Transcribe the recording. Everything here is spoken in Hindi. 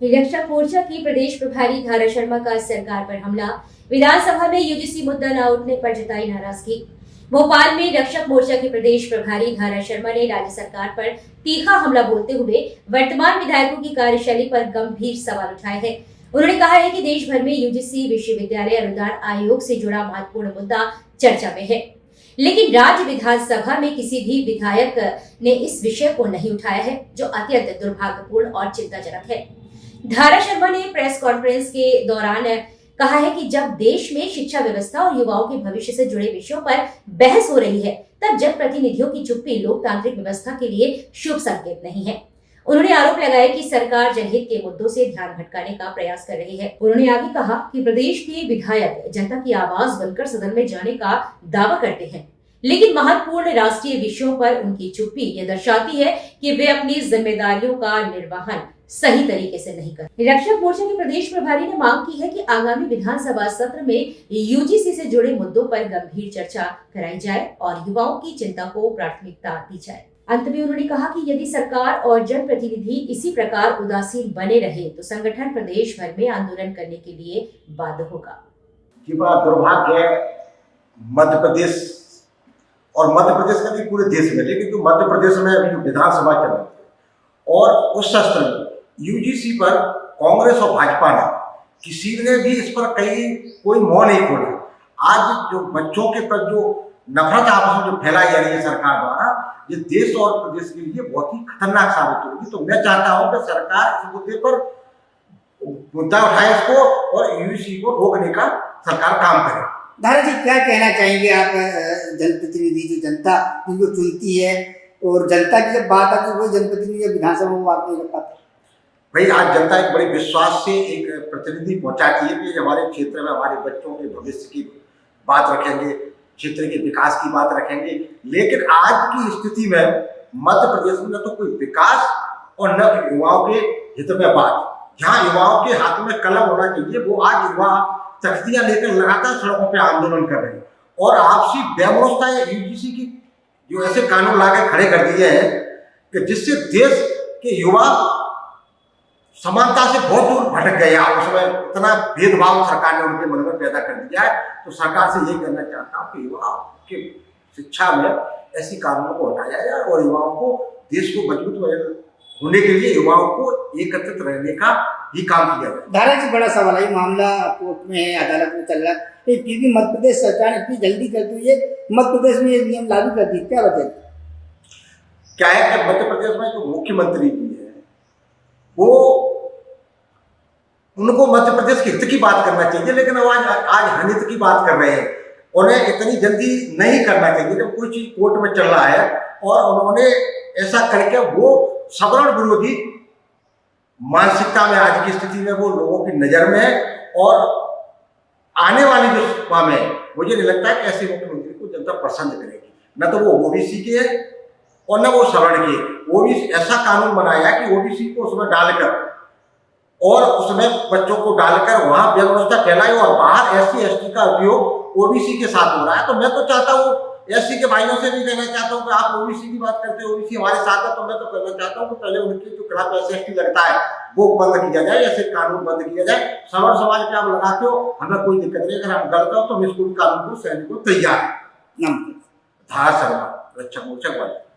रक्षक मोर्चा की प्रदेश प्रभारी धारा शर्मा का सरकार पर हमला। विधानसभा में यूजीसी मुद्दा न उठने पर जताई नाराजगी। भोपाल में रक्षक मोर्चा के प्रदेश प्रभारी धारा शर्मा ने राज्य सरकार पर तीखा हमला बोलते हुए वर्तमान विधायकों की कार्यशैली पर गंभीर सवाल उठाए हैं। उन्होंने कहा है कि देश भर में यूजीसी विश्वविद्यालय अनुदान आयोग से जुड़ा महत्वपूर्ण मुद्दा चर्चा में है, लेकिन राज्य विधानसभा में किसी भी विधायक ने इस विषय को नहीं उठाया है, जो अत्यंत दुर्भाग्यपूर्ण और चिंताजनक है। धारा शर्मा ने प्रेस कॉन्फ्रेंस के दौरान कहा है कि जब देश में शिक्षा व्यवस्था और युवाओं के भविष्य से जुड़े विषयों पर बहस हो रही है, तब जनप्रतिनिधियों की चुप्पी लोकतांत्रिक व्यवस्था के लिए शुभ संकेत नहीं है। उन्होंने आरोप लगाया कि सरकार जनहित के मुद्दों से ध्यान भटकाने का प्रयास कर रही है। उन्होंने आगे कहा कि प्रदेश के विधायक जनता की आवाज बनकर सदन में जाने का दावा करते हैं, लेकिन महत्वपूर्ण राष्ट्रीय विषयों पर उनकी चुप्पी यह दर्शाती है कि वे अपनी जिम्मेदारियों का निर्वहन सही तरीके से नहीं कर। रक्षक मोर्चा के प्रदेश प्रभारी ने मांग की है कि आगामी विधानसभा सत्र में यूजीसी से जुड़े मुद्दों पर गंभीर चर्चा कराई जाए और युवाओं की चिंता को प्राथमिकता दी जाए। अंत में उन्होंने कहा कि यदि सरकार और जनप्रतिनिधि इसी प्रकार उदासीन बने रहे तो संगठन प्रदेश भर में आंदोलन करने के लिए बाध्य होगा। बड़ा दुर्भाग्य है मध्य प्रदेश और मध्य प्रदेश का भी पूरे देश में, लेकिन जो मध्य प्रदेश में अभी विधानसभा चल रही है और उस शस्त्र में यूजीसी पर कांग्रेस और भाजपा ने किसी ने भी इस पर कोई मुंह नहीं खोला। आज जो बच्चों के प्रति जो नफरत आपस में जो फैलाई जा रही है सरकार द्वारा, ये देश और प्रदेश के लिए बहुत ही खतरनाक साबित होगी। तो मैं चाहता हूं कि सरकार इस मुद्दे पर मुद्दा उठाए इसको और यूजीसी को रोकने का सरकार काम करे। धारा जी, क्या कहना चाहेंगे आप? जनप्रतिनिधि जो जनता जिनको चुनती है और जनता की जब बात आती है वो जनप्रतिनिधि विधानसभा में बात नहीं कर पाते। भाई, आज जनता एक बड़े विश्वास से एक प्रतिनिधि पहुंचाती है कि हमारे क्षेत्र में हमारे बच्चों के भविष्य की बात रखेंगे, क्षेत्र के विकास की बात रखेंगे। लेकिन आज की स्थिति में मध्य प्रदेश में न तो कोई विकास और न युवाओं के हित में बात। जहाँ युवाओं के हाथ में कलम होना चाहिए, वो आज युवा तख्तियां लेकर लगातार सड़कों पे आंदोलन कर रहे हैं। और आपसी व्यवस्था यूजीसी की जो ऐसे कानून लाके खड़े कर दिए हैं कि जिससे देश के युवा समानता से बहुत दूर भटक गए। आपस में इतना भेदभाव सरकार ने उनके मन में पैदा कर दिया है। तो सरकार से यही कहना चाहता हूँ कि युवाओं की शिक्षा में ऐसी कानूनों को हटाया जाए और युवाओं को देश को मजबूत होने के लिए युवाओं को एकत्रित रहने का ही काम किया जाए। धारा जी, बड़ा सवाल है, मामला कोर्ट में है, अदालत में चल रहा है, फिर भी मध्य प्रदेश सरकार ने इतनी जल्दी कर दी है, मध्य प्रदेश में ये नियम लागू कर दी, क्या बताए? क्या है कि मध्य प्रदेश में जो मुख्यमंत्री भी है वो उनको मध्य प्रदेश के हित की बात करना चाहिए, लेकिन आज अनित की बात कर रहे हैं। उन्हें इतनी जल्दी नहीं करना चाहिए जब कोई चीज कोर्ट में चल रहा है। और उन्होंने ऐसा करके वो सवर्ण विरोधी मानसिकता में आज की स्थिति में वो लोगों की नजर में है। और आने वाली जो सभा में मुझे नहीं लगता है कि ऐसे मुख्यमंत्री को जनता पसंद करेगी। न तो वो ओबीसी के है और न वो सवर्ण के। ओबीसी ऐसा कानून बनाया कि ओबीसी को उसमें डालकर और उसमें बच्चों को डालकर वहां व्यवस्था फैलाई और बाहर एससी एसटी का उपयोग ओबीसी के साथ हो रहा है। तो मैं तो चाहता हूँ एससी के भाइयों से भी कहना चाहता हूँ कि आप ओबीसी की बात करते हैं, ओबीसी हमारे साथ है, तो मैं तो कहना चाहता हूँ कि पहले उनके जो खिलाफ एससी लगता है वो बंद किया जाए, ऐसे कानून बंद किया जाए। सवर्ण समाज पे आप लगाते हो, हमें कोई दिक्कत नहीं। अगर हम गलत हो तो हम इसको कानून को सहने को तैयार है। धारा शर्मा, रक्षक मोर्चा।